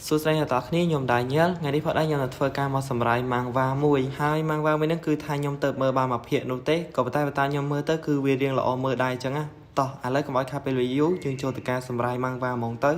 สุดท้ายต่อนี้ยมได้เยอะไงที่พอได้ยมเฟอร์การมาสำไรมังวามวยให้มังวาไม่นั่นคือทายยมเติบเมื่อบามาเพียโนเต้ก็ไปใต้ไปตายมเมื่อเต้คือเวียเรียงละอเมื่อได้จังอ่ะต่ออะไรก็บอกคาเป็นวิวจึงโจทย์การสำไรมังวามองเต้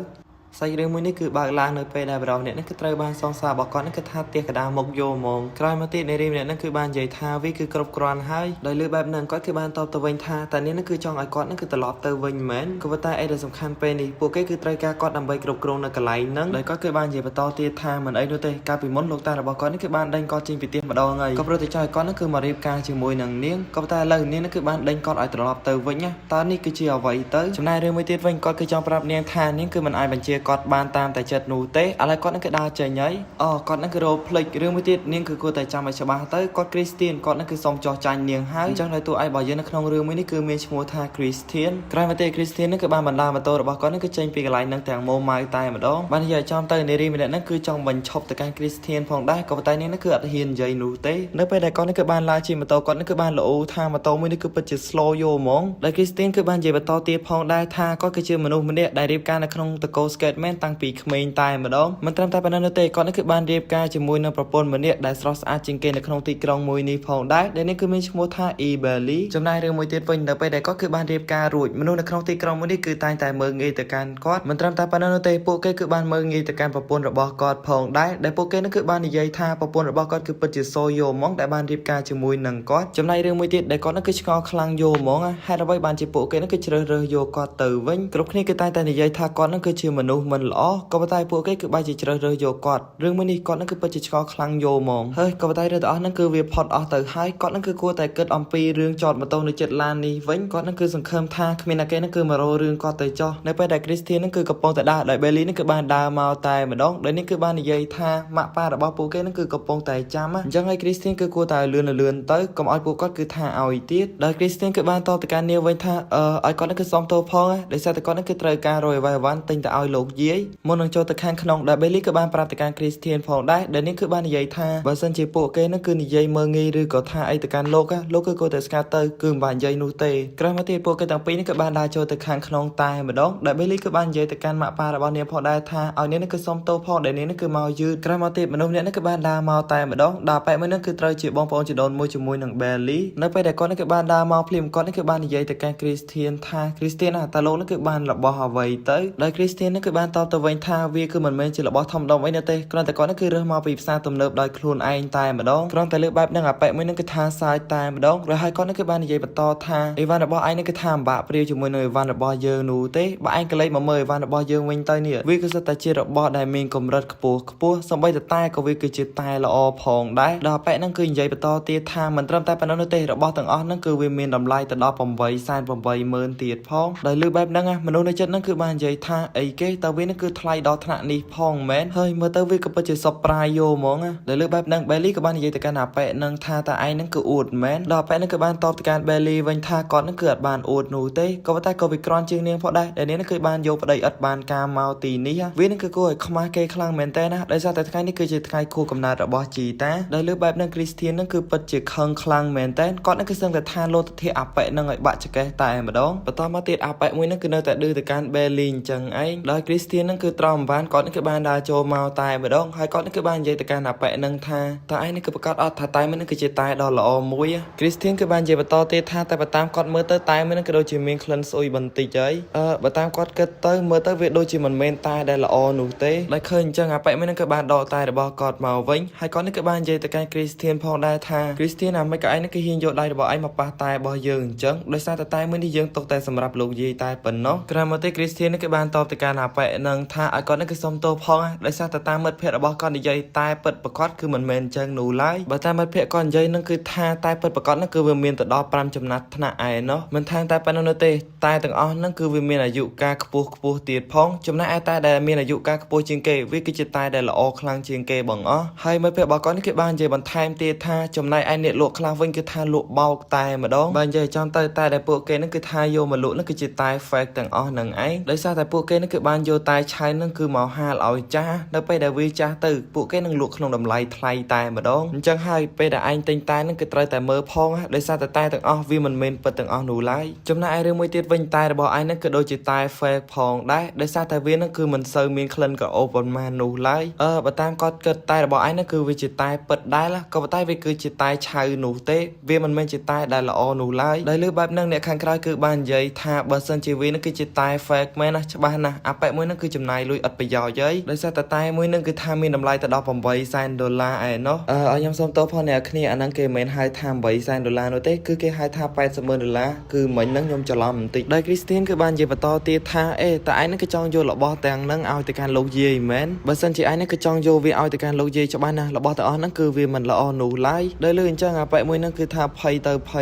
ใส่เรื่องมือนี่คือบางลางในไปได้เราเนี่ยนั่นคือไตรบานซองซาบอกก่อนนั่นคือท่าเตียกระดามกโยมองกลายมาติในริมเนี่ยนั่นคือบานใหญ่ท่าวิคือกรบกรอนให้โดยเลือกแบบนั้นก็คือบานตอบตะวันท่าแต่นี้นั่นคือจองไอคอนนั่นคือตลอดเตอร์วันเหมือนก็ว่าใต้ไอเดียสำคัญเป็นนี่พวกก็คือไตรกากอดนำไปกรบกรองในกระไหลนั่งโดยก็คือบานใหญ่ไปต่อเตียท่าเหมือนไอโนเตการปิมอนลงตาบอกก่อนนั่นคือบานดังกอดจริงปิเตียมาดองไงก็โปรติจอยก่อนนั่นคือมาเรียบการชิมวยหนังเนี้ยก็ว่าใต้เลยนี่นั่นคือบานดังกอดไอตลอดเตอร์วันเนี่ยตอนนี้คือเชียวไว้เตอร์จำนายเรื่องไม่ติดวันก็คือจองปรับเนียงท่านี่คือมันไอบัญชีกอดบานตามแต่จัดนูเต้อะไรก่อนนั่นคือดาวเจยยัยก่อนนั่นคือโรพลิกเรื่องไม่ติดนี่คือกูแต่จำไม่ฉบับเต้ก่อนคริสเตียนก่อนนั่นคือทรงจอจันเนียงให้จังเลยตัวไอ้บ่อยเยอะในขนมเรื่องไม่นี่คือเมียชโมธาคริสเตียนใครมาเตะคริสเตียนนั่นคือบานบรรดามาโตระบอกก่อนนั่นคือเจนปีกไหลนั่งแต่งโมไม้ตายมาดองบานใหญ่จอมเตยในรีมีนั่นคือจองบรรชบแต่การคริสเตียนพองได้กับไตนี่นั่นคืออัตเฮียนใหญ่นูเต้เนื้อไปได้ก่อนนั่นคือบานลาชิมาโตก่อนนั่นคือบานโลทามาโตไม่นี่คือปัจจุสโลโยมองและคริสเตียนคือบานใหญ่มาโตเตียพองได้ทาก็คือเชื่อมนุษย์มันเนี่ยได้รีบการในขนมตะโกสเกตแมนตั้งปีเขมรตายมาดองมันตามตาปนันเตก่อนนั่นคือบานเรียบการจมวยนประปนมันเนี่ยได้สโลสอาจิงเกนในขนมตีกรองมวยนี้พองได้แต่นี่คือมีชโมธาอีเบลลี่จำนายเรื่องมวยเตียนเนื้อไปได้ก็คือบานเรียบการรูดมนุษย์ในขนมตีกรองมวยนี้คือตายแต่เมืองเอตการกอดมันตามตาปนันเตโปเกคือบานเมืองเอตการประปนระบอกกอดพองได้โปเกนั่นคือบานใหญ่ท่าประปนระบอกกอดคือปัจจุโซโยมองแต่บานเรียบการจมวยหนังกอดจำนายเรื่องมวยเตียนได้กอดนั่นคือชงอคลังโยมองให้เราไว้บานจิโปเกนั่นคือเชลเรโยกอดตื่นวิ่งกรุ๊ปนี้คือตายแต่ใหญ่ท่ากอดนั่นคือชื่อมนุษย์มันล้อก็ตายโปเกคือบานจิเชลเรโยกอดเรื่องมันนี่กอดนั่นคือปัจจุชงอคลังโยมองเฮ้ยก็ตายเรื่องต่อนั่นคือเวียพอดออกตื่นให้กอดนั่นคือกูแต่เกิดอมปีเรื่องจอดมาโตใน7 ล้านนี้วิ่งกอดนั่นคือสังคมท่าขมินาเกนั่นคือมาโรเรื่องกอดตื่นจ่อในไปได้คริสเตียนนั่นคือกระโปรงแต่ดาได้เบลลี่นั่นคือบานดามาตายมาดองได้นี่คือบานใหญ่ท่ามะป้าระบอปูเกนั่นคือกระโปรงแต่จำอ่ะยังไงคริสเตียนคือกูตายเลื่อนเต้ก็เอาปูก็คือท่าเอาอีตีได้คริสเตียนคือบานต่อแต่การเนียวไว้ท่าไอ้กอดนั่นคือซ้อมโตพองอ่ะได้ใส่แต่กอดนั่นคือเตยการโรยไว้วันติงแต่เอาโลกยี่มนต์โจตะข้างขนมได้เบลลี่คือบานปราบแต่การคริสเตียนพองได้ได้นี่คือบานใหญ่ท่าบาสันจีปูเกนั่นคือใหญ่เมืองงี้หรือก็ท่าไอ้แต่การโลกอ่ะโลกคือกูแต่สกัดเตยคือบานใหญ่นูเตกระมาตีปูเกต่างปีนี่คือบานดาโจตะข้างขนมตายมาดองได้เบลลี่คือบานใหญ่แต่การมาปาระบอเนี่ยพอได้ท่าเอาเนี่ยนั่นคือซ้อมโตพอได้นี่นั่นคือเมายืดกระมาตีมนุษย์เนี่ยนั่นคือบานดาเมาตายมาดองดาไปเมื่อนั่นคือเตยจีบองปองจีโดนมวยจมวยหนังเบลลี่นั่นไปแต่ก่อนนั่นคือบานดาเมาพลิมก่อนนั่นคือบานใหญ่แต่การคริสเตียนท่าคริสเตียนอ่ะตาโลนั่นคือบานระบอฮาวายเตยได้คริสเตียนนั่นคือบานตอตะวันท่าวีคือเหมือนเมนจีระบอทอมดองไว้เนี่ยเตกรอนแต่ก่อนนั่นคือเรื่องมาปีศาจตุ่มเนิบได้ครูนไอตายมาดองกรอนแต่เลือกแบบนั่งอ่ะไปเมื่อนั่นคือท่าทรายตายมาดองแล้วให้ก่อนนั่นคือบานใหญ่ปะตอท่าไอวันระบอไอนั่นคือท่าบะเปรี้ยวจมวยหน่อยวันระบอเยอะนูเตบะไอก็เลยมาเมยวันระบอเยอะวิ่งเตยเนี่ยวีคือสตาจีระบอได้เมนกลมรัดกระปัวสมัยแต่ใต้ก็วีคือจีตายละอพองได้ดาไปนั่นคือใหญ่ปะตอเตี้ยท่ามันเริ่มแต่ปนันเตระบอต่างอ้อนั่นคือวีเมนดำไล่แต่ดอปมไว้ซานปมไว้เมินเตียดพองได้เลือกแบบนั่งอ่ะมนุษย์ในจัดนั่นคือบานใหญ่ท่าไอเก้ตาวีนั่นคือทลายดอถนัดนี้พองแมนเฮ้ยเมื่อตาวีก็ไปจีสปรายโยมองอ่ะได้เลือกแบบนั่งเบลลี่กับบานใหญ่แต่การหนาไปนั่งท่าแต่ไอนั่นคืออูดแมนดอไปนั่นคือบานตอบแต่การเบลลี่วันท่าก่อนนั่นเกิดบานอูดนูเต้ก็ว่าแต่ก็วิกรอนจึงเนียงพอได้แต่นี้นั่นคือบานโยปได้อัดบานกาเมาตีนี้อ่ะวีนั่นคือกูขมาเกคลังแมนเต้นะได้ซาแต่ท้ายนี่คือจีท้ายคู่กับนาระบอจีตาได้เลือกแบบนั่งคริสเตียนนั่นคือปัจจิคังคลังแมนเต้ก่อนนั่นคือเสื่องแต่ท่าโลตเทียอาไปนั่งไอบะจะแกตายมาดองปตอมาติดอาไปมวยนั่นคือเนแต่ดื้อแต่การเบลลินจังไอได้คริสเตียนนั่นคือตรอมบ้านก่อนนั่นคือบานดาโจเมาตายมาดองให้ก่อนนั่นคือบานใหญ่แต่การอาไปนั่งท่าแต่ไอนั่นคือประกาศอัดท่าตายมันนั่นคือจีตายดอลอมวยคริสเตียนคือบานใหญ่ปตอเตท่าแต่ปตามก่อนเมื่อเตอตายมันนั่นคือโดยจีเมนคลันโซยบันติใจปตามก่อนเกิดเตอเมื่อเตอเวทโดยจีมันเมนตายได้ละอหนูเต้ได้เคยจังอาไปมันนั่นคือบานดอตายระบอกอดเมาวิ่งให้ก่อนนั่นคือบานใหญ่แต่การคริสเตียนพองได้ท่าคริสเตียนไม่กับไอนั่นคือฮินโยได้ระบอกไอมาปาตายบ่ยืนจังโดยซาแต่ตายเมื่อที่ยืนตกแต่สำหรับลูกยีตายเป็นเนาะกรามาติคริสเตียนนั่นคือบานตอบแต่การอาไปนั่งท่าไอก่อนนั่นคือสมโตพองโดยซาแต่ตายเมื่อเพศระบอกก่อนใหญ่ตายเปิดประกอบคือเหมือนเมนจังหนูไล่บัดตายเมื่อเพศก่อนใหญ่นั่นคือท่าตายเปิดประกอบนั่นคือวิเมียนแต่ดอปรามจำนัดธนาไอเนาะมันทางตายไปนั่นเตตายต่างอ้อนั่นคือวิเมียนอายุกากปูตีดพองจำนัดไอตายได้เมียนอายุกากปูจิงเกวิกิจิตายได้ละอคลังจิงเกบังอ้อให้เมื่อเพศบอกก่อนนั่นคือบานใหญ่บันทายเตท่าจำนัดไอเนตโลคลาวิ่งคือท่าโลเบาตายมาดองบานใหญ่จำตายได้ปูเกนั่นคือท่าโยมาลุนั่นคือจิตตายแฝกต่างอ้อหนังไอได้ซาแต่ปูเกนั่นคือบานโย យកតែឆៅនឹងគឺមកហាលឲ្យចាស់នៅពេលដែលវាចាស់ទៅពួកគេនឹងលក់ក្នុងតម្លៃថ្លៃតែម្ដងអញ្ចឹងហើយពេលដែលឯងទិញតែនឹងគឺត្រូវតែមើលផងដោយសារតែទាំងអស់វាមិនមែនពិតទាំងអស់នោះឡើយចំណែកឯរឿងមួយទៀតវិញតែរបស់ឯងនឹងគឺដូចជាតែ fake ផងដែរដោយសារតែវានឹងគឺមិនសូវមានក្លិនក្រអូបប៉ុន្មាននោះឡើយបើតាមគាត់គិតតែរបស់ឯងនឹងគឺវាជាតែពិតដែរក៏ប៉ុន្តែវាគឺជាតែឆៅនោះទេវាមិនមែនជាតែដែលល្អនោះឡើយដោយលើបែបហ្នឹងអ្នកខាងក្រៅគឺបាននិយាយថាបើសិនជាវានឹងគឺជាតែ fake មែនណាច្បាស់ណាស់អាប៉ែមួយនឹងគឺចំណាយលុយឥតប្រយោជន៍ហើយដោយសារតែមួយនឹងគឺថាមានតម្លៃទៅដល់$800,000ឯណោះឲ្យខ្ញុំសូមតបផងអ្នកគ្នាអាហ្នឹងគេមិនហៅថា$800,000នោះទេគឺគេហៅថា$80,000គឺមិញហ្នឹងខ្ញុំច្រឡំបន្តិចដោយ Christian គឺបាននិយាយបន្តទៀតថាតែឯងនឹងគឺចង់យករបស់ទាំងហ្នឹងឲ្យទៅកាន់លោកយាយមែនបើសិនជាឯងនឹងគឺចង់យកវាឲ្យទៅកាន់លោកយាយច្បាស់ណាស់របស់ទាំងអស់ហ្នឹងគឺវាមិនល្អនោះឡើយដោយលើអញ្ចឹងអាប៉ែមួយហ្នឹងគឺថាភ័យទៅហ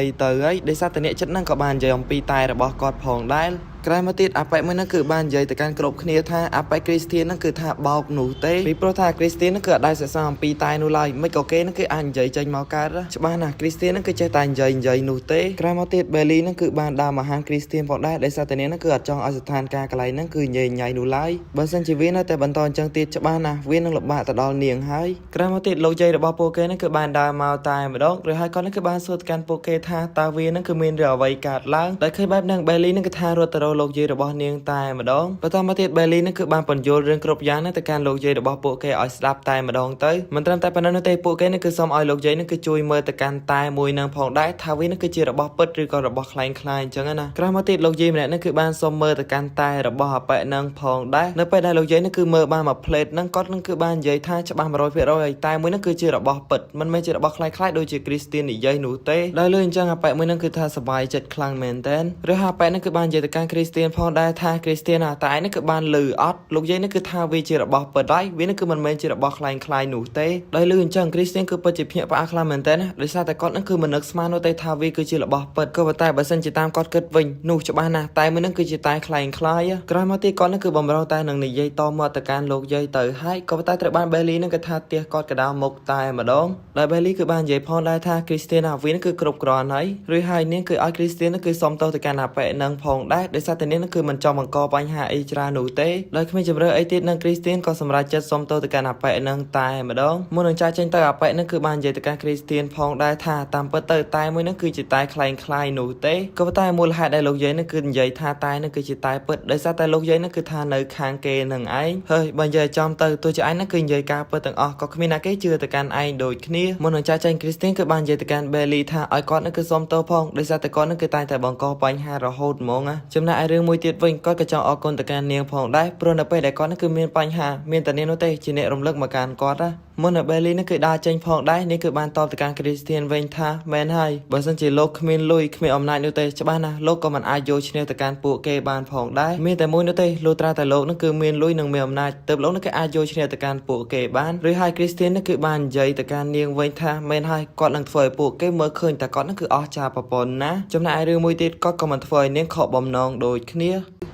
ើយដោយសារតែអ្នកចិត្តហ្នឹងក៏បាននិយាយអំពីតែរបស់គាត់ផងដែរក្រោយមកទៀតអាប៉ែមួយហ្នឹងគឺបាននិយាយទៅកាន់គ្រប់គ្នាថាអាប៉ែ Christian ហ្នឹងគឺថាបោកនោះទេពីព្រោះថា Christian ហ្នឹងគឺអត់ដែរសិក្សាអំពីតែនោះឡើយមិនក៏គេហ្នឹងគឺអាចនិយាយចេញមកកើតច្បាស់ណាស់ Christian ហ្នឹងគឺចេះតែនិយាយនោះទេក្រោយមកទៀត Belly ហ្នឹងគឺបានដើរមកហាង Christian ផងដែរដោយសារតែនាងហ្នឹងគឺអត់ចង់ឲ្យស្ថានភាពកន្លែងហ្នឹងគឺញ៉ៃនោះឡើយបើសិនជាវានៅតែបន្តអញ្ចឹងទៀតច្បាស់ណាស់វានឹងលំបាកទៅដល់នាងហើយក្រោយមកទៀតលោកយាយរបស់ពួកគេហ្នឹងគឺបានដើរមកតែម្ដងឬហើយគាត់ហ្នឹងគឺបានសួរទៅកាន់ពួកគេថាតើវាហ្នឹងគឺមានរឿងអ្វីកើតឡើងដោយឃើញបែបហ្នឹង Belly ហ្នឹងគឺថារត់ទៅរកលោកយាយរបស់នាងតែម្ដងបន្តមកទៀត Belly ហ្នឹងគឺបានបញ្យល់រឿងគ្រប់យ៉ាងទៅកាន់លោកយាយរបស់ពួកគេឲ្យស្ដាប់តែម្ដងទៅមិនត្រឹមតែប៉ុណ្ណឹងនោះទេពួកគេហ្នឹងគឺសូមឲ្យលោកយាយហ្នឹងគឺជួយមើលទៅកាន់តែមួយនឹងផងដែរថាវាហ្នឹងគឺជារបស់ពិតឬក៏របស់ខ្លែងខ្លាយអញ្ចឹងណាក្រោយមកទៀតលោកយាយម្នាក់ហ្នឹងគឺបានសូមមើលទៅកាន់តែរបស់អាប៉ែហ្នឹងផងដែរនៅពេលដែលលោកយាយហ្នឹងគឺមើលបានមួយផ្លេតហ្នឹងគាត់ហ្នឹងគឺបាននិយាយថាច្បាស់100%ហើយតែមួយហ្នឹងគឺជារបស់ពិតមិនមែនជារបស់ខ្លែងខ្លាយដូចជា Christian និយាយនោះទេដោយលើអញ្ចឹងអាប៉ែមួយហ្នឹងគឺថាសប្បាយចិត្តខ្លាំងមែនតើឬហើយអាប៉ែហ្នឹងគឺបាននិយាយទៅកាន់ Christian ផងដែរថា Christian តែឯងហ្នឹងគឺបានលឺអត់លោកយាយហ្នឹងគឺថាវាជារបស់ពិតហើយវាហ្នឹងគឺមិនមែនជារបស់ខ្លែងខ្លាយនោះទេដោយលឺអញ្ចឹង Christian គឺពិតជាភ្ញាក់ផ្អើលខ្លាំងមែនតើដោយសារតែគាត់ហ្នឹងគឺមិននឹកស្មាននោះទេថាវាគឺជារបស់ពិតក៏ប៉ុន្តែបើសិនជាតាមគាត់គិតវិញនោះច្បាស់ណាស់តែមួយហ្នឹងគឺជាតែខ្លែងខ្លាយក្រោយមកទៀតគាត់ហ្នឹងគឺបំរុងតែនឹងនិយាយតមកទៅកាន់លោកយាយទៅហើយក៏ប៉ុន្តែត្រូវបាន Belly ហ្នឹងគឺថាផ្ទះគាត់កដោមុខតែម្ដងដោយ Belly គឺបាននិយាយផងដែរថា Christian អាវាហ្នឹងគឺគ្រប់គ្រាន់ហើយឬហើយនាងគឺឲ្យ Christian ហ្នឹងគឺសុំទោសទៅកាន់អាប៉ែហ្នឹងផងដែរដោយសារតែនាងហ្នឹងគឺមិនចង់បង្កបញ្ហាអីច្រើននោះទេដោយគ្មានជំរឿអីទៀតនឹង Christian ក៏សម្រេចចិត្តសុំទោសទៅកាន់អាប៉ែហ្នឹងតែម្ដងមុននឹងចាស់ចេញទៅអាប៉ែហ្នឹងគឺបាននិយាយទៅកាន់ Christian ផងដែរថាតាមពិតទៅតែមួយហ្នឹងគឺជាតែខ្លែងខ្លាយនោះទេក៏ប៉ុន្តែមូលហេតុដែលលោកយាយហ្នឹងគឺនិយាយថាតែហ្នឹងគឺជាតែពិតដោយសារតែលោកយាយហ្នឹងគឺថានៅខាងគេនឹងឯងហើយបើនិយាយចំទៅទោះជាឯងហ្នឹងគឺនិយាយការពិតទាំងអស់ក៏គ្មានណាគេជឿទៅកាន់ឯងដូចគ្នាមុននឹងចាស់ចេញ Christian គឺបាននិយាយទៅកាន់ Belly ថាឲ្យគាត់ហ្នឹងគឺសុំទោសផងដោយសារតែគាត់ហ្នឹងគឺតែងតែបង្កបញ្ហារហូតហ្មងណាចំណែកឯរឿងមួយទៀតវិញគាត់ក៏ចង់អរគុណទៅកាន់នាងផងដែរព្រោះនៅពេលដែលគាត់ហ្នឹងគឺមានបញ្ហាមានតែនាងនោះទេជាអ្នករំលឹកមកកាន់គាត់ណាមុននៅ Belly ហ្នឹងគឺដើរចេញផងដែរនេះគឺបានតបទៅកាន់ Christian វិញថាមែនហើយបើសិនជាលោកគ្មានលុយគ្មានអំណាចនោះទេច្បាស់ណាស់លោកក៏មិនអាចយកឈ្នះទៅកាន់ពួកគេបានផងដែរមានតែមួយនោះទេលុះត្រាតែលោកហ្នឹងគឺមានលុយនិងមានអំណាចទើបលោកហ្នឹងគឺអាចយកឈ្នះទៅកាន់ពួកគេបានឬហើយ Christian ហ្នឹងគឺបាននិយាយទៅកាន់នាងវិញថាមែនហើយគាត់នឹងធ្វើឲ្យពួកគេមើលឃើញតែគាត់ហ្នឹងគឺអស្ចារ្យប្រពន្ធណាចំណែកឯរឿងមួយទៀតគាត់ក៏មិនធ្វើឲ្យនាងខកបំណងដូចគ្ន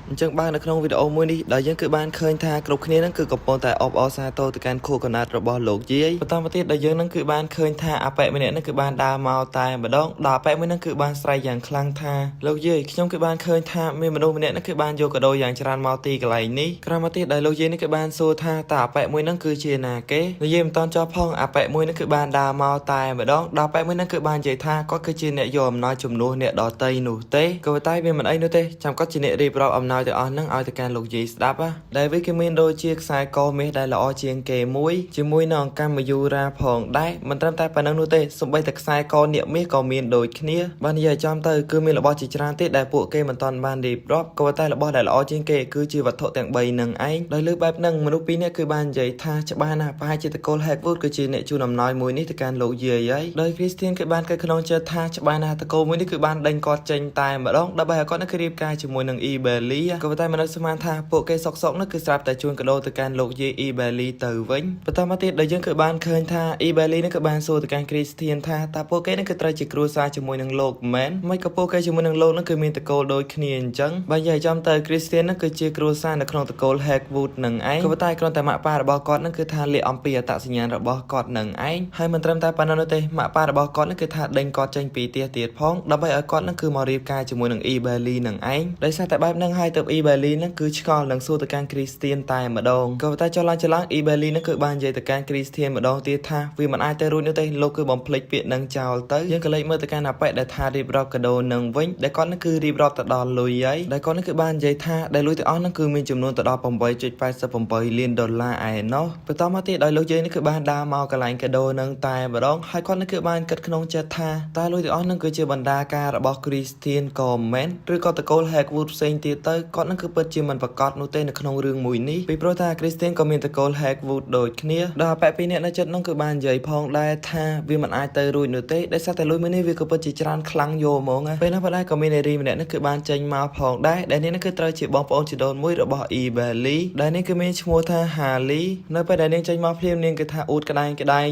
ាអញ្ចឹងបាននៅក្នុងវីដេអូមួយនេះដែលយើងគឺបានឃើញថាគ្រប់គ្នានឹងគឺកំពុងតែអបអរសាទរទៅកាន់ខួរកណាត់របស់លោកយាយបន្តមកទៀតដែលយើងនឹងគឺបានឃើញថាអាប៉ែម្នាក់នឹងគឺបានដើរមកតែម្ដងដល់អាប៉ែមួយនឹងគឺបានស្រែកយ៉ាងខ្លាំងថាលោកយាយខ្ញុំគឺបានឃើញថាមានមនុស្សម្នាក់នឹងគឺបានយកកាដូយ៉ាងច្រើនមកទីកន្លែងនេះក្រោយមកទៀតដែលលោកយាយនឹងគឺបានសួរថាតើអាប៉ែមួយនឹងគឺជាណាគេលោកយាយមិនតន់ចោលផងអាប៉ែមួយនឹងគឺបានដើរមកតែម្ដងដល់អាប៉ែមួយនឹងគឺបាននិយាយថាគាត់គឺជាអ្នកយកអំណោយជំនួសអ្នកដតីនោះទេក៏តែវាមិនអីនោះទេចាំគាត់ជាអ្នករៀបរាប់អំណោយទាំងអស់ហ្នឹងឲ្យទៅកាន់លោកយាយស្ដាប់ដែលវាគឺមានដូចជាខ្សែកមាសដែលល្អជាងគេមួយជាមួយនឹងអង្កាំមយូរ៉ាផងដែរមិនត្រឹមតែប៉ុណ្្នឹងនោះទេសូម្បីតែខ្សែកនាគមាសក៏មានដូចគ្នាបាននិយាយចំទៅគឺមានរបស់ជាច្រើនទៀតដែលពួកគេមិនទាន់បានរៀបរាប់ក៏តែរបស់ដែលល្អជាងគេគឺជាវត្ថុទាំង3ហ្នឹងឯងដោយលើបែបហ្នឹងមនុស្សពីរនាក់គឺបាននិយាយថាច្បាស់ណាស់ប្រហែលជាតកូល Hagwood គឺជាអ្នកជូនអំណោយមួយនេះទៅកាន់លោកយាយហើយដោយ Christian គឺបានកើតក្នុងចិត្តថាច្បាស់ណាស់តកូលមួយនេះគឺបានដេញគាត់ចេញតែម្ដងដើម្បីឲ្យគាត់នឹងរៀបការជាមួយនឹង Belly ក៏តែមនុស្សស្មានថាពួកគេសុកនោះគឺស្រាប់តែជូនកាដូទៅកាន់លោកយាយ Belly ទៅវិញបន្តមកទៀតដែល យើងគឺបានឃើញថា Ebeli នឹងគឺបានសួរទៅកាន់ Christian ថាតើពួកគេនឹងគឺត្រូវជាគ្រួសារជាមួយនឹងលោកមែនមិនក៏ពួកគេជាមួយនឹងលោកនឹងគឺមានតកូលដូចគ្នាអញ្ចឹងបើនិយាយចំទៅ Christian នឹងគឺជាគ្រួសារនៅក្នុងតកូល Hagwood នឹងឯងក៏ប៉ុន្តែគ្រាន់តែម៉ាក់ប៉ារបស់គាត់នឹងគឺថាលាកអំពីអត្តសញ្ញាណរបស់គាត់នឹងឯងហើយមិនត្រឹមតែប៉ុណ្ណោះនោះទេម៉ាក់ប៉ារបស់គាត់នឹងគឺថាដេញគាត់ចេញពីផ្ទះទៀតផងដើម្បីឲ្យគាត់នឹងគឺមករៀបការជាមួយនឹង Ebeli នឹងឯងដោយសារតែបែបហ្នឹងហើយទៅ Ebeli នឹងគឺឆ្ងល់នឹងសួរទៅកាន់ Christian តែម្ដងក៏ប៉ុន្តែចុះឡើង Ebeli នឹងគឺបាននិយាយទៅកាន់ Christian ម្ដងទៀតថាវាមិនអាចទៅរួចនោះទេលោកគឺបំភ្លេចពាក្យនឹងចោលទៅយើងក៏លេចមើលទៅកាន់អាប៉ែដែលថារៀបរាប់កាដូនឹងវិញដែលគាត់នឹងគឺរៀបរាប់ទៅដល់លុយហើយដែលគាត់នឹងគឺបាននិយាយថាដែលលុយទាំងអស់នឹងគឺមានចំនួនទៅដល់ $8.88 លានឯណោះបន្តមកទៀតដោយលោកយើងនេះគឺបានដើរមកកន្លែងកាដូនឹងតែម្ដងហើយគាត់នឹងគឺបានគិតក្នុងចិត្តថាតើលុយទាំងអស់នឹងគឺជាបណ្ដាការរបស់ Christian ក៏មែនឬក៏តកូល Hagwood ផ្សេងទៀតទៅគាត់នឹងគឺពិតជាមិនប្រកាសនោះទេនៅក្នុងរឿងមួយនេះពីព្រោះថា Christian ក៏មានតកូល Hagwood ដូចគ្នាដល់ប៉ែពីរនាក់នៅចិត្តនោះគឺបាននិយាយផងដែរថាវាមិនអាចទៅរួចនោះទេដោយសារតែលុយមួយនេះវាក៏ពិតជាច្រើនខ្លាំងយកហ្មងពេលនោះប៉ុន្តែក៏មាននារីម្នាក់នេះគឺបានចេញមកផងដែរដែលនេះគឺត្រូវជាបងប្អូនជីដូនមួយរបស់ Ebeli ដែលនេះគឺមានឈ្មោះថា Harley នៅពេលដែលនាងចេញមកភ្លាមនាងគឺថាអួតក្តែង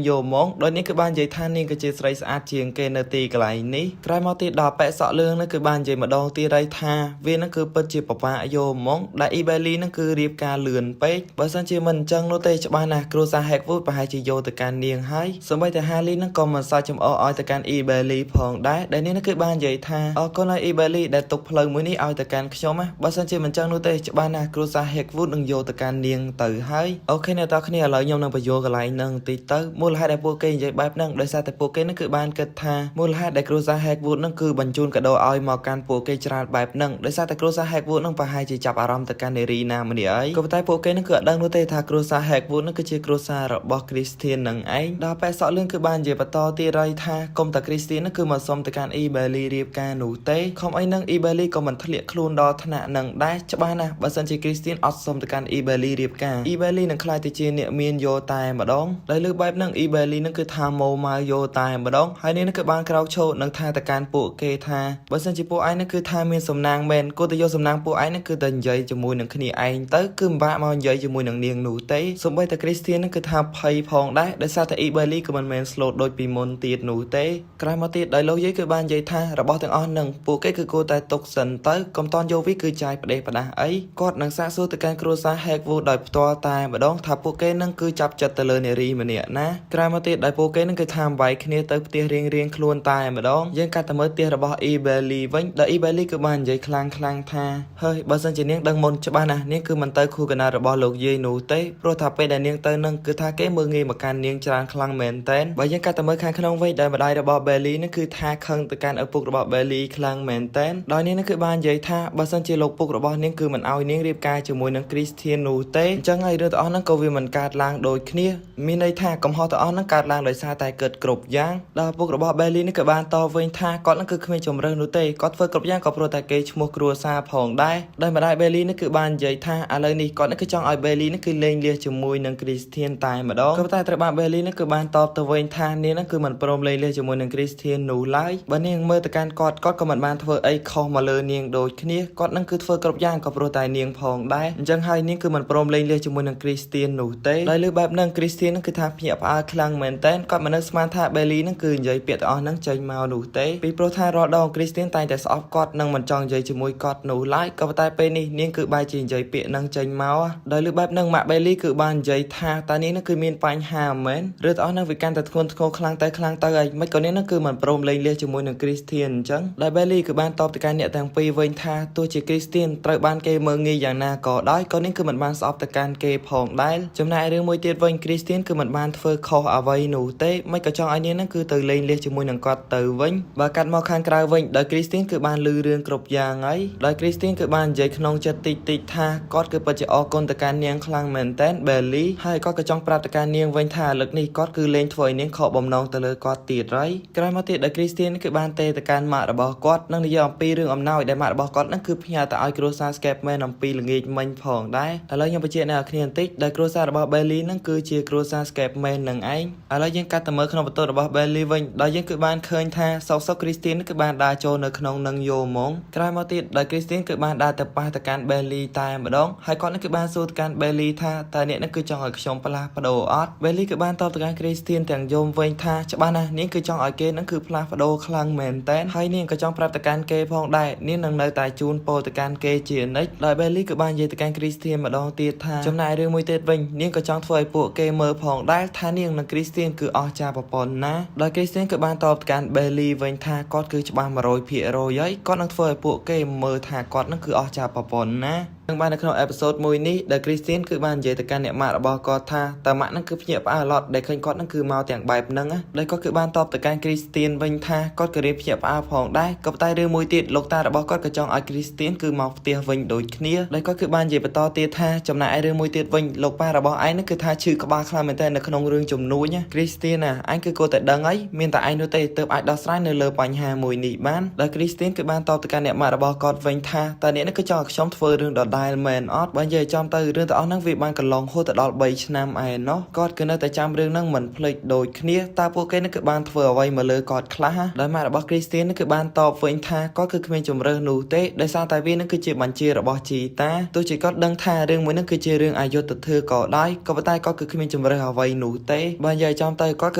យកហ្មងដោយនាងគឺបាននិយាយថានាងគឺជាស្រីស្អាតជាងគេនៅទីកន្លែងនេះក្រោយមកទៀតដល់ប៉ែសក់លឿងនេះគឺបាននិយាយម្ដងទៀតហើយថាវានឹងគឺពិតជាប្របាក់យកហ្មងដែល Ebeli នឹងគឺរៀបការលឿនពេកបើសិនជាមិនអញ្ចឹងនោះទេច្បាស់ណាស់គ្រួសារ Hagwood ប្រហែលជាយកទៅកាន់នាងហើយសូម្បីតែ Harley នឹងក៏មិនសើចចំអកឲ្យទៅកាន់ Ebeli ផងដែរដែលនាងគឺបាននិយាយថាអរគុណឲ្យ Ebeli ដែលទុកផ្លូវមួយនេះឲ្យទៅកាន់ខ្ញុំណាបើសិនជាមិនអញ្ចឹងនោះទេច្បាស់ណាស់គ្រួសារ Hagwood នឹងយកទៅកាន់នាងទៅហើយអូខេអ្នកនរគ្នាឥឡូវខ្ញុំនឹងបញ្យល់កន្លែងហ្នឹងបន្តិចទៅមូលហេតុដែលពួកគេនិយាយបែបហ្នឹងដោយសារតែពួកគេនឹងគឺបានគិតថាមូលហេតុដែលគ្រួសារ Hagwood នឹងគឺបញ្ជូនកាដូឲ្យមកកាន់ពួកគេច្រើនបែបហ្នឹងដោយសារតែគ្រួសារ Hagwood នឹងប្រហែលជាចាប់អារម្មណ៍ទៅកាន់នារីណាម្នាក់ហើយក៏ប៉ុន្តែពួកគេនឹងគឺអត់ដឹងនោះទេថាគ្រួសារ Hagwood នឹងគឺជាគ្រួសាររបស់ Christian នឹងឯងដល់ប៉ែសក់លឿងគឺបាននិយាយបន្តទៀតហើយថាកុំតែ Christian នឹងគឺមកសុំទៅកាន់ Ebeli រៀបការនោះទេខំអីនឹង Ebeli ក៏មិនធ្លាក់ខ្លួនដល់ថ្នាក់នឹងដែរច្បាស់ណាស់បើសិនជា Christian អត់សុំទៅកាន់ Ebeli រៀបការ Ebeli នឹងខ្លាចទៅជាអ្នកមានយកតែម្ដងដោយលើបែបហ្នឹង Ebeli នឹងគឺថាម៉ូមកយកតែម្ដងហើយនេះនឹងគឺបានក្រោកឈរនឹងថាទៅកាន់ពួកគេថាបើសិនជាពួកឯងនឹងគឺថាមានសំណាងមែនគួរតែយកសំណាងពួកឯងនឹងគឺទៅនិយាយជាមួយនឹងគ្នាឯងទៅគឺមិនបាក់មកនិយាយជាមួយនឹងនាងនោះទេសូម្បីតែ Christian នឹងគឺថាភ័យផងដែរដោយសារតែ Ebeli ក៏មិនមែន slow ដូចពីមុនទៀតនោះទេក្រោយមកទៀតដោយលោកយាយគឺបាននិយាយថារបស់ទាំងអស់នឹងពួកគេគឺគួរតែទុកសិនទៅកុំតន់យកវាគឺចាយផ្ដេសផ្ដាស់អីគាត់នឹងសាកសួរទៅកាន់គ្រួសារ Hagwood ដោយផ្ទាល់តែម្ដងថាពួកគេនឹងគឺចាប់ចិត្តទៅលើនារីម្នាក់ណាក្រោយមកទៀតដោយពួកគេនឹងគឺថាវាយគ្នាទៅផ្ទះរៀងខ្លួនតែម្ដងយើងកាត់ទៅមើលផ្ទះរបស់ Ebeli វិញដោយ Ebeli គឺបាននិយាយខ្លាំងថាហើយបើសិនជានាងដឹងមុនច្បាស់ណាស់នាងគឺមិនទៅខួរកណារបស់លោកយាយនោះទេព្រោះថាពេលដែលនាងទៅនឹងគឺថាគេមើលងាយមកកាន់នាងច្រើនខ្លាំងមែនតែនបើយើងកាត់ទៅមើលខាងក្នុងវិញដែលម្ដាយរបស់ Belly នឹងគឺថាខឹងទៅកាន់ឪពុករបស់ Belly ខ្លាំងមែនតែនដោយនាងនឹងគឺបាននិយាយថាបើសិនជាលោកពុករបស់នាងគឺមិនឲ្យនាងរៀបការជាមួយនឹង Christian នោះទេអញ្ចឹងហើយរឿងទាំងអស់ហ្នឹងក៏វាមិនកើតឡើងដូចគ្នាមានន័យថាកំហុសទាំងអស់ហ្នឹងកើតឡើងដោយសារតែគិតគ្រប់យ៉ាងដល់ឪពុករបស់ Belly នេះក៏បានតវិញថាគាត់នឹងគឺគ្មានជំរឿននោះទេគាត់ធ្វើគ្រប់យ៉ាងក៏ព្រោះតែគេឈ្មោះគ្រួសារផងដែរដោយម្ដាយ Belly នេះគឺបាននិយាយថាឥឡូវនេះគាត់នឹងគឺចង់ឲ្យ Belly នេះគឺលេងលះជាមួយនឹង Christian តែម្ដងក៏តែត្រូវបាន Belly នេះគឺបានតបទៅវិញថានាងនឹងគឺមិនព្រមលេងលះជាមួយនឹង Christian នោះឡើយបើនាងមើលទៅកាន់គាត់ក៏មិនបានធ្វើអីខុសមកលើនាងដូចគ្នាគាត់នឹងគឺធ្វើគ្រប់យ៉ាងក៏ព្រោះតែនាងផងដែរអញ្ចឹងហើយនាងគឺមិនព្រមលេងលះជាមួយនឹង Christian នោះទេដោយលើបែបហ្នឹង Christian នឹងគឺថាភ្ញាក់ផ្អើលខ្លាំងមែនតែនគាត់មិននឹកស្មានថា Belly នឹងគឺនិយាយពាក្យទាំងអស់ហ្នឹងចេញមកនោះទេពីព្រោះថារាល់ដង Christian តែងតែស្អប់គាត់នឹងមិនចង់និយាយជាមួយគាត់នោះឡើយក៏ប៉ុន្តែពេលនេះនាងគឺបែរជានិយាយពាក្យហ្នឹងចេញមកដោយលើបែបហ្នឹងម៉ាក់ Belly គឺបាននិយាយថាតើនាងនឹងគឺមានបញ្ហាមែនឬទាំងអស់ហ្នឹងវាកាន់តែធ្ងន់ធ្ងរខ្លាំងទៅហើយមិនក៏នាងនឹងគឺមិនព្រមលេងលះជាមួយនឹង Christian អញ្ចឹងដោយ Belly គឺបានតបទៅកាន់អ្នកទាំងពីរវិញថាទោះជា Christian ត្រូវបានគេមើលងាយយ៉ាងណាក៏ដោយក៏នាងគឺមិនបានស្អប់ទៅកាន់គេផងដែរចំណែករឿងមួយទៀតវិញ Christian គឺមិនបានធ្វើខុសអ្វីនោះទេមិនក៏ចង់ឲ្យនាងនឹងគឺទៅលេងលះជាមួយនឹងគាត់ទៅវិញបើកាត់មកខាងក្រៅវិញដោយ Christian គឺបានលឺរឿងគ្រប់យ៉ាងហើយដោយ Christian គឺបាននិយាយក្នុងចិត្តតិចថាគាត់គឺពិតជាអរគុណទៅកាន់នាងខ្លាំងមែនតែន Belly ហើយគាត់ក៏ចង់ប្រាប់ទៅកាន់នាងវិញថាលើកនេះគាត់គឺលេងធ្វើឲ្យនាងខកបំណងទៅលើគាត់ទៀតហើយក្រោយមកទៀតដោយ Christian គឺបានទេទៅកាន់ម៉ាក់របស់គាត់នឹងនិយាយអំពីរឿងអំណោយដែលម៉ាក់របស់គាត់នឹងគឺផ្ញើទៅឲ្យគ្រួសារ Scapman អំពីល្ងាចមិញផងដែរឥឡូវខ្ញុំបញ្ជាក់អ្នកគ្នាបន្តិចដោយគ្រួសាររបស់ Belly នឹងគឺជាគ្រួសារ Scapman នឹងឯងឥឡូវយើងកាត់ទៅមើលក្នុងបន្ទប់របស់ Belly វិញដោយយើងគឺបានឃើញថាសោក Christian គឺបានដើរចូលនៅក្នុងនឹងយោហ្មងក្រោយមកទៀតដោយ Christian គឺបានដើរទៅប៉ះទៅកាន់ Belly តែម្ដងហើយគាត់នឹងគឺបានសួរទៅកាន់ Belly ថាតើអ្នកនឹងគឺចង់ឲ្យខ្ញុំផ្លាស់ប្ដូរ អត់ Bailey ក៏បានតបទៅកាន់ Christian ទាំងយមវិញថាច្បាស់ណាស់នាងគឺចង់ឲ្យគេនឹងគឺផ្លាស់ប្ដូរខ្លាំងមែនតើហើយនាងក៏ចង់ប្រាប់ទៅកាន់គេផងដែរនាងនឹងនៅតែជូនពរទៅកាន់គេជានិច្ចដោយ Bailey ក៏បាននិយាយទៅកាន់ Christian ម្ដងទៀតថាចំណាយរឿងមួយទៀតវិញនាងក៏ចង់ធ្វើឲ្យពួកគេមើលផងដែរថានាងនិង Christian គឺអស្ចារ្យប្រពន្ធណាដោយ Christian ក៏បានតបទៅកាន់ Bailey វិញថាគាត់គឺច្បាស់ 100% ហើយគាត់នឹងធ្វើឲ្យពួកគេមើលថាគាត់នឹងគឺអស្ចារ្យប្រពន្ធណានឹងបាននៅក្នុងអេពីសូតមួយនេះដែល Christian គឺបាននិយាយទៅកាន់អ្នកម៉ាក់របស់គាត់ថាតើម៉ាក់នឹងគឺភ្ញាក់ផ្អើលអត់ដែលឃើញគាត់នឹងគឺមកទាំងបែបហ្នឹងដោយគាត់គឺបានតបទៅកាន់ Christian វិញថាគាត់ក៏រៀនភ្ញាក់ផ្អើលផងដែរក៏ប៉ុន្តែរឿងមួយទៀតលោកតារបស់គាត់ក៏ចង់ឲ្យ Christian គឺមកផ្ទះវិញដូចគ្នាដោយគាត់គឺបាននិយាយបន្តទៀតថាចំណែកឯរឿងមួយទៀតវិញលោកប៉ារបស់ឯងនឹងគឺថាឈឺក្បាលខ្លាំងមែនទែននៅក្នុងរឿងជំនួញ Christian ណាអញគឺគួរតែដឹងហើយមានតែឯងនោះទេទើបអាចដោះស្រាយនៅលើបញ្ហាមួយនេះបានដោយ Christian គឺបានតបទៅកាន់អ្នកម៉ាក់របស់គាត់វិញថាតើអ្នកនេះគឺចង់ឲ្យខ្ញុំធ្វើរឿងដដែលមែនអត់បើនិយាយចំទៅរឿងទាំងអស់ហ្នឹងវាបានកន្លងហួសទៅដល់3ឆ្នាំឯណោះគាត់គឺនៅតែចាំរឿងហ្នឹងមិនភ្លេចដូចគ្នាតើពួកគេនឹងគឺបានធ្វើអ្វីមកលើគាត់ខ្លះដោយម៉ាក់របស់ Christian នឹងគឺបានតបវិញថាគាត់គឺគ្មានជំរឿននោះទេដោយសារតែវានឹងគឺជាបញ្ជារបស់ជីតាទោះជាគាត់ដឹងថារឿងមួយហ្នឹងគឺជារឿងអយុត្តិធម៌ក៏ដោយក៏ប៉ុន្តែគាត់គឺគ្មានជំរឿនអ្វីនោះទេបើនិយាយចំទៅគាត់គឺ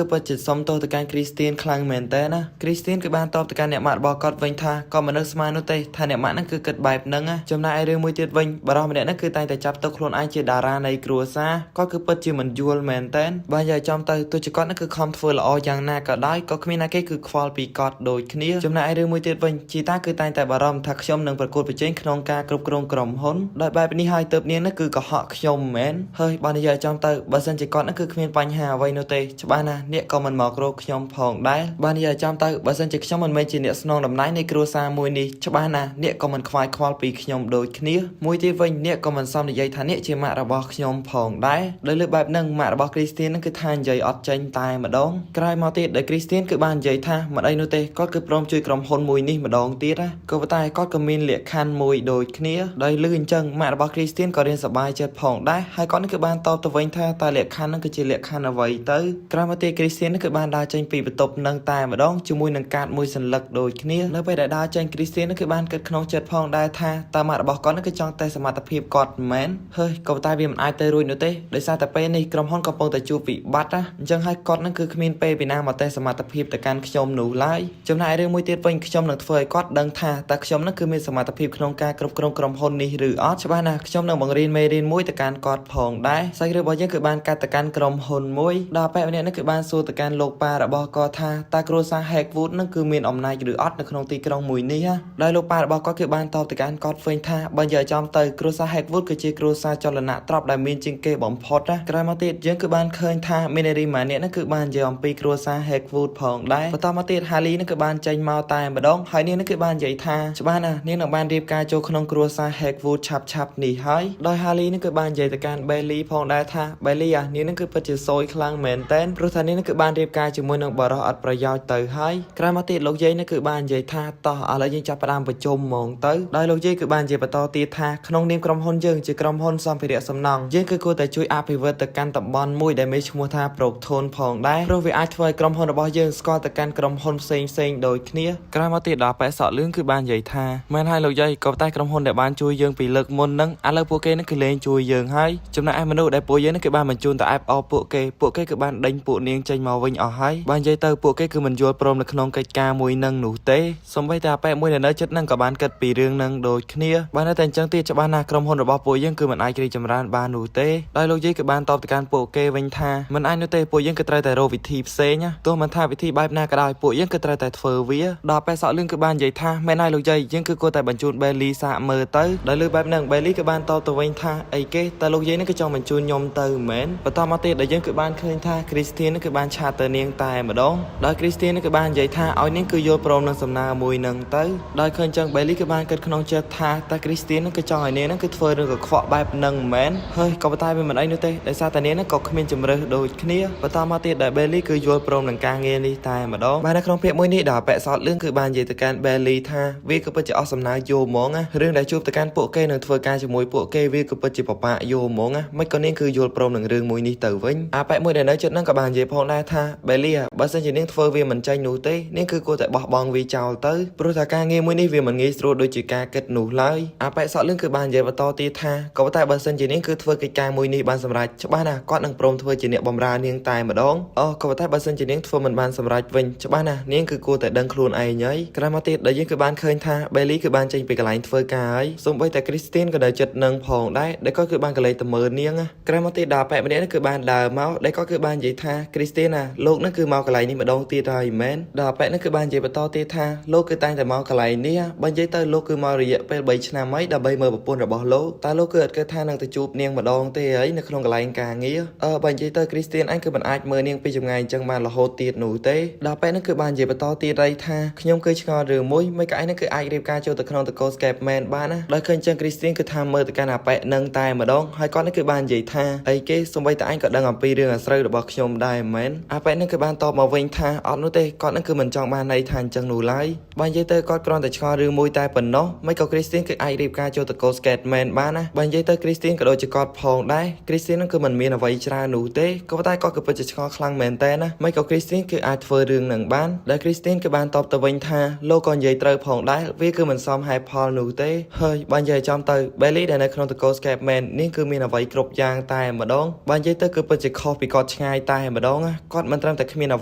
ពិតជាសុំទោសទៅកាន់ Christian ខ្លាំងមែនតើណា Christian គឺបានតបទៅកាន់អ្នកម៉ាក់របស់គាត់វិញថាក៏មិននឹកស្មាននោះទេថាអ្នកម៉ាក់ហ្នឹងគឺគិតបែបហ្នឹងចំណែកឯរឿងមួយទៀតវិញបារម្ភម្នាក់ហ្នឹងគឺតែងតែចាប់ទុកខ្លួនឯងជាតារានៃគ្រួសារគាត់គឺពិតជាមិនយល់មែនតើបើនិយាយចំទៅទោះជាគាត់ហ្នឹងគឺខំធ្វើល្អយ៉ាងណាក៏ដោយក៏គ្មានណាគេគឺខ្វល់ពីគាត់ដូចគ្នាចំណែកឯរឿងមួយទៀតវិញជីតាគឺតែងតែបារម្ភថាខ្ញុំនឹងប្រកួតប្រជែងក្នុងការគ្រប់គ្រងក្រុមហ៊ុនដោយបែបនេះហើយទើបនាងហ្នឹងគឺកុហកខ្ញុំមែនហើយបើនិយាយចំទៅបើសិនជាគាត់ហ្នឹងគឺគ្មានបញ្ហាអ្វីនោះទេច្បាស់ណាស់អ្នកក៏មិនមករកខ្ញុំផងដែរបើនិយាយចំទៅបើសិនជាខ្ញុំមិនមែនជាអ្នកស្នងតំណែងនៃគ្រួសារមួយនេះច្បាស់ណាស់អ្នកក៏មិនខ្វាយខ្វល់ពីខ្ញុំដូចគ្នាមួយទៀតវិញអ្នកក៏មិនសមនិយាយថាអ្នកជាម៉ាក់របស់ខ្ញុំផងដែរដោយលើបែបហ្នឹងម៉ាក់របស់ Christian ហ្នឹងគឺថានិយាយអត់ចេញតែម្ដងក្រោយមកទៀតដែល Christian គឺបាននិយាយថាមិនអីនោះទេគាត់គឺព្រមជួយក្រុមហ៊ុនមួយនេះម្ដងទៀតណាក៏ប៉ុន្តែគាត់ក៏មានលក្ខខណ្ឌមួយដូចគ្នាដោយលឺអញ្ចឹងម៉ាក់របស់ Christian ក៏រៀនសប្បាយចិត្តផងដែរហើយគាត់នឹងគឺបានតបទៅវិញថាតើលក្ខខណ្ឌហ្នឹងគឺជាលក្ខខណ្ឌអ្វីទៅក្រោយមកទៀត Christian នឹងគឺបានដើរចេញពីបន្ទប់នឹងតែម្ដងជាមួយនឹងកាតមួយសន្លឹកដូចគ្នានៅពេលដែលដើរចេញ Christian នឹងគឺបានគិតក្នុងចិត្តផងដែរថាតើម៉ាក់របស់គាត់នឹងគឺចង់តែសមត្ថភាពគាត់មែនហើយក៏ប៉ុន្តែវាមិនអាចទៅរួចនោះទេដោយសារតែពេលនេះក្រុមហ៊ុនកំពុងតែជួបវិបត្តិអញ្ចឹងហើយគាត់នឹងគឺគ្មានពេលពីណាមកតែសមត្ថភាពទៅកាន់ខ្ញុំនោះឡើយចំណែករឿងមួយទៀតវិញខ្ញុំនឹងធ្វើឲ្យគាត់ដឹងថាតើខ្ញុំនឹងគឺមានសមត្ថភាពក្នុងការគ្រប់គ្រងក្រុមហ៊ុននេះឬអត់ច្បាស់ណាស់ខ្ញុំនឹងបង្រៀនមេរៀនមួយទៅកាន់គាត់ផងដែរសាច់រឿងរបស់យើងគឺបានកាត់ទៅកាន់ក្រុមហ៊ុនមួយដល់ពេលម្នាក់នេះគឺបានសួរទៅកាន់លោកប៉ារបស់គាត់ថាតើគ្រួសារ Hackwood នឹងគឺមានអំណាចឬអត់នៅក្នុងទីក្រុងមួយនេះដោយលោកប៉ារបស់គាត់គឺបានតបទៅកាន់គាត់វិញថាបើនិយាយចំទៅគ្រួសារ Hackwood គឺជាគ្រួសារចលនាទ្រព្យដែលមានជាងគេបំផុតណាក្រោយមកទៀតយើងគឺបានឃើញថាមាននារីម្នាក់នេះគឺបាននិយាយអំពីគ្រួសារ Hackwood ផងដែរបន្តមកទៀត Harley នឹងគឺបានចេញមកតែម្ដងហើយនាងនឹងគឺបាននិយាយថាច្បាស់ណាស់នាងនឹងបានរៀបការចូលក្នុងគ្រួសារ Hackwood ឆាប់នេះហើយដោយ Harley នឹងគឺបាននិយាយទៅកាន់ Bailey ផងដែរថា Bailey នាងនឹងគឺពិតជាសោយខ្លាំងមែនតើព្រោះថានាងនឹងគឺបានរៀបការជាមួយនឹងបរិសុទ្ធអត់ប្រយោជន៍ទៅហើយក្រោយមកទៀតលោកយាយនឹងគឺបាននិយាយថាតោះឥឡូវយើងចាប់ផ្ដើមប្រជុំហ្មងទៅដោយលោកយាយគឺបាននិយាយបន្តទៀតថាក្នុងនាមក្រុមហ៊ុនយើងជាក្រុមហ៊ុនសម្ភារៈសំណង់យើងគឺគួរតែជួយអភិវឌ្ឍទៅកាន់តំបន់មួយដែលមានឈ្មោះថា Procton ផងដែរព្រោះវាអាចធ្វើឲ្យក្រុមហ៊ុនរបស់យើងស្គាល់ទៅកាន់ក្រុមហ៊ុនផ្សេងដូចគ្នាក្រោយមកទៀតដល់ប៉ែសក់លឿងគឺបាននិយាយថាមែនហើយលោកយាយក៏តែក្រុមហ៊ុនដែលបានជួយយើងពីលើកមុនហ្នឹងឥឡូវពួកគេនឹងគឺលែងជួយយើងហើយចំណែកឯមនុស្សដែលពួកយើងនឹងគឺបានបញ្ជូនទៅអែបអោពួកគេគឺបានដេញពួកនាងចេញមកវិញអស់ហើយបាននិយាយទៅពួកគេគឺមិនយល់ព្រមនៅក្នុងកិច្ចការមួយនឹងនោះទេសូម្បីតែប៉ែមួយដែលនៅចិត្តនឹងក៏បានគិតពីរឿងនឹងដូចគ្នាបានតែអញ្ចឹងទៀតច្បាស់ណាស់ក្រុមហ៊ុនរបស់ពួកយើងគឺមិនអាចរីកចម្រើនបាននោះទេដោយលោកយាយគឺបានតបទៅកាន់ពួកគេវិញថាមិនអាចនោះទេពួកយើងគឺត្រូវតែរកវិធីផ្សេងទោះមិនថាវិធីបែបណាក៏ដោយពួកយើងគឺត្រូវតែធ្វើវាដល់ប៉ែសក់លឿងគឺបាននិយាយថាមែនហើយលោកយាយយើងគឺគួរតែបញ្ជូន Bailey សាកមើលទៅដោយលើបែបហ្នឹង Bailey ក៏បានតបទៅវិញថាអីគេតើលោកយាយនឹងគឺចង់បញ្ជូនខ្ញុំទៅមែនបន្តមកទៀតដែលយើងគឺបានឃើញថា Christian នឹងគឺបានឆាតទៅនាងតែម្ដងដោយ Christian នឹងគឺបាននិយាយថាឲ្យនាងគឺយល់ព្រមនឹងសំណើមួយនឹងទៅដោយឃើញចឹង Bailey គឺបានគិតក្នុងចិត្តថាតើ Christian នឹងគឺចង់ឲ្យនាងនឹងគឺធ្វើរឿងកខ្វក់បែបហ្នឹងមែនហើយក៏ប៉ុន្តែវាមិនអីនោះទេដោយសារតែនាងនឹងក៏គ្មានជំរឿសដូចគ្នាបន្តមកទៀតដែល Bailey គឺយល់ព្រមនឹងការងារនេះតែម្ដងបាននៅក្នុងភាគមួយនេះដល់ប៉ែសក់លឿងគឺបាននិយាយទៅកាន់ Bailey ថាវាគឺពិតជាអស់សំណើយោហ្មងរឿងដែលជួបទៅកាន់ពួកគេនឹងធ្វើការជាមួយពួកគេវាគឺពិតជាបបាក់យោហ្មងមិនក៏នាងគឺយល់ព្រមនឹងរឿងមួយនេះទៅវិញប៉ែមួយដែលនៅចិត្តនឹងក៏បាននិយាយផងដែរថា Bailey បើសិនជានាងធ្វើវាមិនចាញ់នោះទេនាងគឺគួរតែបោះបង់វាចោលទៅព្រោះថាការងារមួយនេះវាមិនងាយស្រួលដូចជាការគិតនោះឡើយប៉ែសក់លឿងគឺ គឺបាននិយាយបន្តទៀតថាក៏តែបើសិនជានាងគឺធ្វើកិច្ចការមួយនេះបានសម្រេចច្បាស់ណាស់គាត់នឹងព្រមធ្វើជាអ្នកបម្រើនាងតែម្ដងក៏តែបើសិនជានាងធ្វើមិនបានសម្រេចវិញច្បាស់ណាស់នាងគឺគួរតែដឹងខ្លួនឯងហើយក្រោយមកទៀតដែលយើងគឺបានឃើញថា Bailey គឺបានចេញពីកន្លែងធ្វើការហើយសូម្បីតែ Christine ក៏នៅចិត្តនឹងផងដែរដែលគាត់គឺបានកលេចទៅមើលនាងក្រោយមកទៀតដល់ប៉ែម្នាក់នេះគឺបានដើរមកដែលគាត់គឺបាននិយាយថា Christine ណាលោកនឹងគឺមកកន្លែងនេះម្ដងទៀតហើយមែនដល់ប៉ែនេះគឺបាននិយាយបន្តទៀតថាលោកគឺតែងតែមកកន្លែងនេះបើនិយាយទៅលោកគឺមករយៈពេល3ឆ្នាំហើយដើម្បីមើលប្រពន្ធរបស់លោកតែលោកគឺអត់គិតថានឹងទៅជួបនាងម្ដងទេហើយនៅក្នុងកន្លែងការងារបើនិយាយទៅ Christine អញគឺមិនអាចមើលនាងពីចម្ងាយអញ្ចឹងបានរហូតទៀតនោះទេដល់ប៉ែនេះគឺបាននិយាយបន្តទៀតហើយថាខ្ញុំគឺឆ្ងល់រឿងមួយមិនក៏ឯងនឹងគឺអាចរៀបការចូលទៅក្នុងតកូ Scape Man បានណាដល់ឃើញអញ្ចឹង Christine គឺថាមើលទៅកាន់អាប៉ែនឹងតែម្ដងហើយគាត់នេះគឺបាននិយាយថាអីគេសូម្បីតែអញក៏ដឹងអំពីរឿងអាស្រូវរបស់ខ្ញុំដែរមែនអាប៉ែនឹងគឺបានតបមកវិញថាអត់នោះទេគាត់នឹងគឺមិនចង់បានន័យថាអញ្ចឹងនោះឡើយបើនិយាយទៅគាត់គ្រាន់តែឆ្ងល់រឿងមួយតែប៉ុណ្ណោះមិនក៏ Christine គឺអាចរៀបការចូលតកូ Scape Man បានណាបើនិយាយទៅ Christine ក៏ដូចជាគាត់ផងដែរ Christine នឹងគឺមិនមានអ្វីច្រើននោះទេក៏ប៉ុន្តែគាត់គឺពិតជាឆ្ងល់ខ្លាំងមែនតើណាមិនក៏ Christine គឺអាចធ្វើរឿងនឹងបានដែល Christine គឺបានតបទៅវិញថាលោកក៏និយាយត្រូវផងដែរវាគឺមិនសមហេតុផលនោះទេហើយបើនិយាយចំទៅ Bailey ដែលនៅក្នុងតកូ Scape Man នេះគឺមានអ្វីគ្រប់យ៉ាងតែម្ដងបើនិយាយទៅគឺពិតជាខុសពីគាត់ឆ្ងាយតែម្ដងគាត់មិនត្រឹមតែគ្មានអ្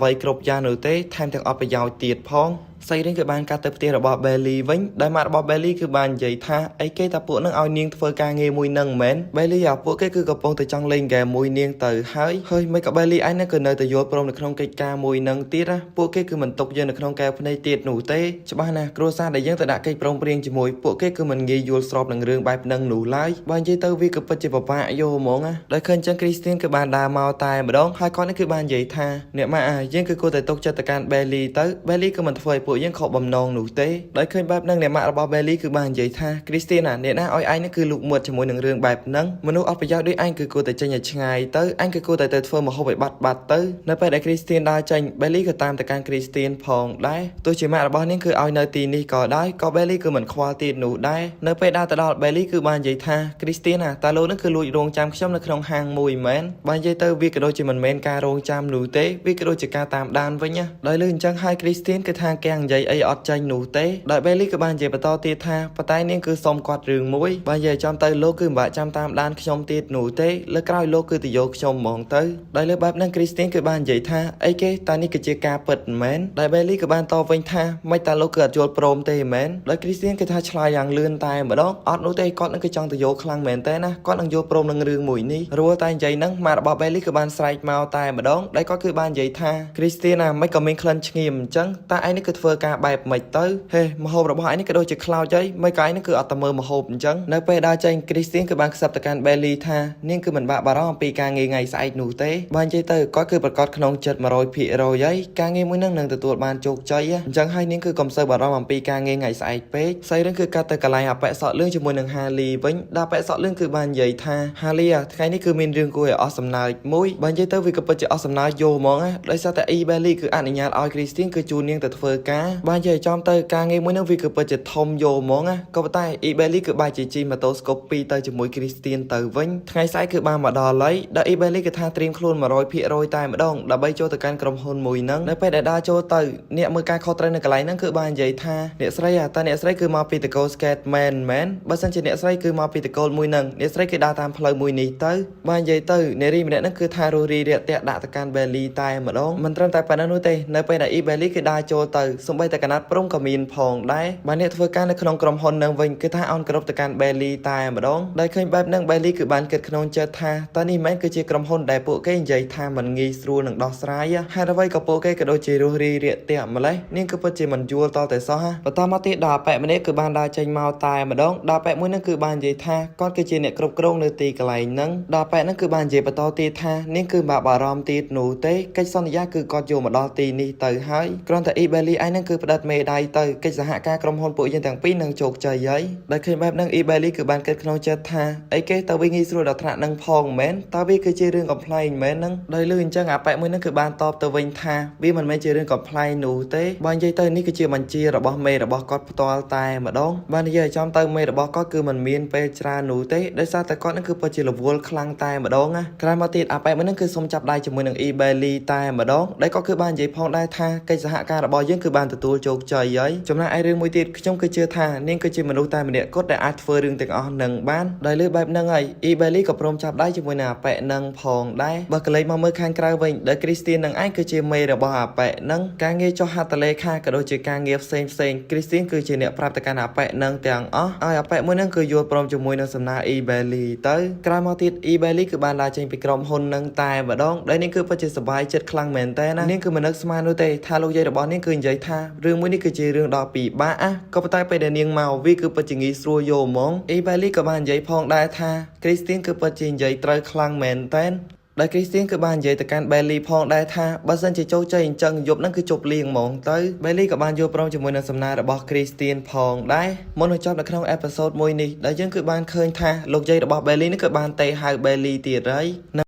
វីគ្រប់យ៉ាងនោះទេថែមទាំងអត់ប្រយោជន៍ទៀតផងសៃរិនគឺបានកាត់ទៅផ្ទះរបស់ Bailey វិញដែលម៉ាក់របស់ Bailey គឺបាននិយាយថាអីគេតាពួកនឹងឲ្យនាងធ្វើការងារមួយនឹងមែន Bailey ពួកគេគឺកំពុងតែចង់លេងហ្គេមមួយនាងទៅហើយមិនក៏ Bailey ឯនេះគឺនៅតែយល់ព្រមនៅក្នុងកិច្ចការមួយនឹងទៀតណាពួកគេគឺមិនຕົកយើងនៅក្នុងកែវភ្នែកទៀតនោះទេច្បាស់ណាស់គ្រួសារដែលយើងទៅដាក់កិច្ចព្រមព្រៀងជាមួយពួកគេគឺមិនងាយយល់ស្របនឹងរឿងបែបហ្នឹងនោះឡើយបើនិយាយទៅវាគឺពិតជាពិបាកយល់ហ្មងណាដែលឃើញចឹង Christine គឺបានដើរមកតែម្ដងហើយគាត់នេះគឺបាននិយាយថាអ្នកម៉ាក់យើងគឺគួរតែទុកចិត្តទៅកាន់ Bailey ទៅ Bailey គឺមិនធ្វើឲ្យពួកយើងខកបំណងនោះទេដោយឃើញបែបហ្នឹងអ្នកម៉ាក់របស់ Bailey គឺបាននិយាយថា Christine អ្នកណាឲ្យឯងនេះគឺលូកមាត់ជាមួយនឹងរឿងបែបហ្នឹងមនុស្សអត់ប្រយោជន៍ដូចឯងគឺគួរតែចេញឲ្យឆ្ងាយទៅអញគឺគួរតែទៅធ្វើមហូបឲ្យបាត់ទៅនៅពេលដែល Christine ដើរចេញ Bailey ក៏តាមទៅកាន់ Christine ផងដែរទោះជាម៉ាក់របស់នាងគឺឲ្យនៅទីនេះក៏ដោយក៏ Bailey គឺមិនខ្វល់ទៀតនោះដែរនៅពេលដើរទៅដល់ Bailey គឺបាននិយាយថា Christine តើលោកនឹងគឺលួចរងចាំខ្ញុំនៅក្នុងហាងមួយមែនបើនិយាយទៅវាក៏ដូចជាមិនមែនការរងចាំនោះទេវាក៏ដូចជាការតាមដានវិញដោយលឺអញ្ចឹងហើយ Christine គឺថាកៀងនិយាយអីអត់ចាញ់នោះទេដោយ Bailey ក៏បាននិយាយបន្តទៀតថាប៉ុន្តែនាងគឺសុំគាត់រឿងមួយបើនិយាយចំទៅលោកគឺមិនបាក់ចាំតាមដានខ្ញុំទៀតនោះទេលើក្រោយលោកគឺទៅយកខ្ញុំហ្មងទៅដោយលើបែបហ្នឹង Christine គឺបាននិយាយថាអីគេតើនេះគឺជាការពិតមែនដោយ Bailey ក៏បានតបវិញថាមិនតើលោកគឺអត់យល់ព្រមទេមែនដោយ Christine គឺថាឆ្លើយយ៉ាងលឿនតែម្ដងអត់នោះទេគាត់នឹងគឺចង់ទៅយកខ្លាំងមែនទេណាគាត់នឹងយល់ព្រមនឹងរឿងមួយនេះរួចតែនិយាយហ្នឹងម៉ាក់របស់ Bailey គឺបានស្រែកមកតែម្ដងដោយគាត់គឺបាននិយាយថា Christine មិនក៏មានក្លិនឈ្ងៀមអញ្ចឹងតើឯងនេះគឺធ្វើការបែបម៉េចទៅហេមហូបរបស់ឯងនេះក៏ដូចជាខ្លោចហើយមិនក៏ឯងនេះគឺអត់ទៅមើលមហូបអញ្ចឹងនៅពេលដើរចេញ Christine គឺបានខ្សឹបទៅកាន់ Bailey ថានាងគឺមិនបាក់បារម្ភអំពីការងារថ្ងៃស្អែកនោះទេបើនិយាយទៅគាត់គឺប្រកាសក្នុងចិត្ត 100% ហើយការងារមួយនឹងទទួលបានជោគជ័យអញ្ចឹងហើយនាងគឺកុំសូវបារម្ភអំពីការងារថ្ងៃស្អែកពេកស្អីរឿងគឺកាត់ទៅកន្លែងអាប៉ែសក់លឿងជាមួយនឹង Harley វិញដល់ប៉ែសក់លឿងគឺបាននិយាយថា Harley ថ្ងៃនេះគឺមានរឿងគួរឲ្យអស់សំណើចមួយបើនិយាយទៅវាក៏ពិតជាអស់សំណើចយោហ្មងដោយសារតែ Bailey គឺអនុញ្ញាតឲ្យ Christine គឺជួននាងទៅធ្វើការបើនិយាយចំទៅការងារមួយនឹងវាគឺពិតជាធំយោហ្មងក៏ប៉ុន្តែ Bailey គឺបែរជាជិះម៉ូតូស្កូប2ទៅជាមួយ Christine ទៅវិញថ្ងៃស្អែកគឺបានមកដល់ហើយដល់ Bailey គឺថាត្រៀមខ្លួន 100% តែម្ដងដើម្បីចូលទៅកាន់ក្រុមហ៊ុនមួយហ្នឹងនៅពេលដែលដើរចូលទៅអ្នកមើលការខុសត្រូវនៅកន្លែងហ្នឹងគឺបាននិយាយថាអ្នកស្រីតើអ្នកស្រីគឺមកពីតកូ Scape Man មែនបើសិនជាអ្នកស្រីគឺមកពីតកូលមួយហ្នឹងអ្នកស្រីគឺដើរតាមផ្លូវមួយនេះទៅបាននិយាយទៅនារីម្នាក់ហ្នឹងគឺថារស់រីរាក់ទាក់ដាក់ទៅកាន់ Bailey តែម្ដងមិនត្រឹមតែប៉ុណ្ណឹងនោះទេនៅពេលដែល Bailey គឺដើរចូលទៅសូម្បីតែកណាត់ព្រំក៏មានផងដែរបានអ្នកធ្វើការនៅក្នុងក្រុមហ៊ុនហ្នឹងវិញគឺថាអោនគោរពទៅកាន់ Bailey តែម្ដងដែលឃើញបែបហ្នឹង Bailey គឺបានគិតក្នុងចិត្តថាតើនេះមិនគឺជាក្រុមហ៊ុនដែលពួកគេនិយាយថាមិនងាយស្រួលនឹងដោះស្រាយហើយអ្វីក៏ពួកគេក៏ដូចជារស់រីរាក់ទាក់ម្លេះនាងគឺពិតជាមិនយល់តតែសោះបន្តមកទៀតដល់ប៉ែម្នាក់គឺបានដើរចេញមកតែម្ដងដល់ប៉ែមួយហ្នឹងគឺបាននិយាយថាគាត់គឺជាអ្នកគ្រប់គ្រងនៅទីកន្លែងហ្នឹងដល់ប៉ែហ្នឹងគឺបាននិយាយបន្តទៀតថានាងគឺបាក់បារម្ភទៀតនោះទេកិច្ចសន្យាគឺគាត់យកមកដល់ទីនេះទៅហើយគ្រាន់តែ Bailey ឯហ្នឹងគឺផ្តិតមេដៃទៅកិច្ចសហការក្រុមហ៊ុនពួកយើងទាំងពីរនឹងជោគជ័យហើយដែលឃើញបែបហ្នឹង Bailey គឺបានគិតក្នុងចិត្តថាអីគេតើវាងាយស្រួលដល់ថ្នាក់ហ្នឹងផងមែនតើវាគឺជារឿងកំ pl មែនហ្នឹងដោយលឺអញ្ចឹងអាប៉ែមួយហ្នឹងគឺបានតបទៅវិញថាវាមិនមែនជារឿងកំ pl នោះទេបើនិយាយទៅនេះគឺជាបញ្ជារបស់មេរបស់គាត់ផ្ទាល់តែម្ដងបើនិយាយចំទៅមេរបស់គាត់គឺមិនមានពេលច្រើននោះទេដោយសារតែគាត់ហ្នឹងគឺពិតជារវល់ខ្លាំងតែម្ដងណាក្រោយមកទៀតអាប៉ែមួយហ្នឹងគឺសុំចាប់ដៃជាមួយនឹង Bailey តែម្ដងដែលគាត់គឺបាននិយាយផងដែរថាកិច្ចសហការរបស់យើងគឺបាន បានទទួលជោគជ័យហើយចំណែកឯរឿងមួយទៀតខ្ញុំគឺជឿថានាងគឺជាមនុស្សតែម្នាក់គត់ដែលអាចធ្វើរឿងទាំងអស់នឹងបានដោយលើបែបហ្នឹងហើយអ៊ីបេលីក៏ព្រមចាប់ដៃជាមួយនឹងអាប៉ែនឹងផងដែរបើកលេចមកមើលខាងក្រៅវិញដែលគ្រីស្ទៀននឹងឯងគឺជាមេរបស់អាប៉ែនឹងការងារចុះហត្ថលេខាក៏ដូចជាការងារផ្សេងគ្រីស្ទៀនគឺជាអ្នកប្រាប់ទៅកាន់អាប៉ែនឹងទាំងអស់ឲ្យអាប៉ែមួយនឹងគឺយល់ព្រមជាមួយនឹងសំណាអ៊ីបេលីទៅក្រោយមកទៀតអ៊ីបេលីគឺបានလာចេញពីក្រុមហ៊ុននឹងតែម្ដងដែលនាងគឺពិតជាសប្បាយចិត្តខ្លាំងមែនតើណានាងគឺមិននឹកស្មាននោះទេថាលោកយាយរបស់នាងគឺនិយាយថារឿងមួយនេះគឺជារឿងដ៏ពិបាកក៏ប៉ុន្តែពេលដែលនាងមកវាគឺពិតជាងាយស្រួលយកហ្មងអ៊ីបេលីក៏បាននិយាយផងដែរថាគ្រីស្ទៀនគឺពិតជានិយាយត្រូវខ្លាំងមែនតើដែលគ្រីស្ទៀនគឺបាននិយាយទៅកាន់បេលីផងដែរថាបើសិនជាជោគជ័យអញ្ចឹងយប់ហ្នឹងគឺជប់លៀងហ្មងទៅបេលីក៏បានយល់ព្រមជាមួយនឹងសំណើរបស់គ្រីស្ទៀនផងដែរមុននឹងចប់នៅក្នុងអេពីសូតមួយនេះដែលយើងគឺបានឃើញថាលោកយាយរបស់បេលីនេះគឺបានតេហៅបេលីទៀតហើយ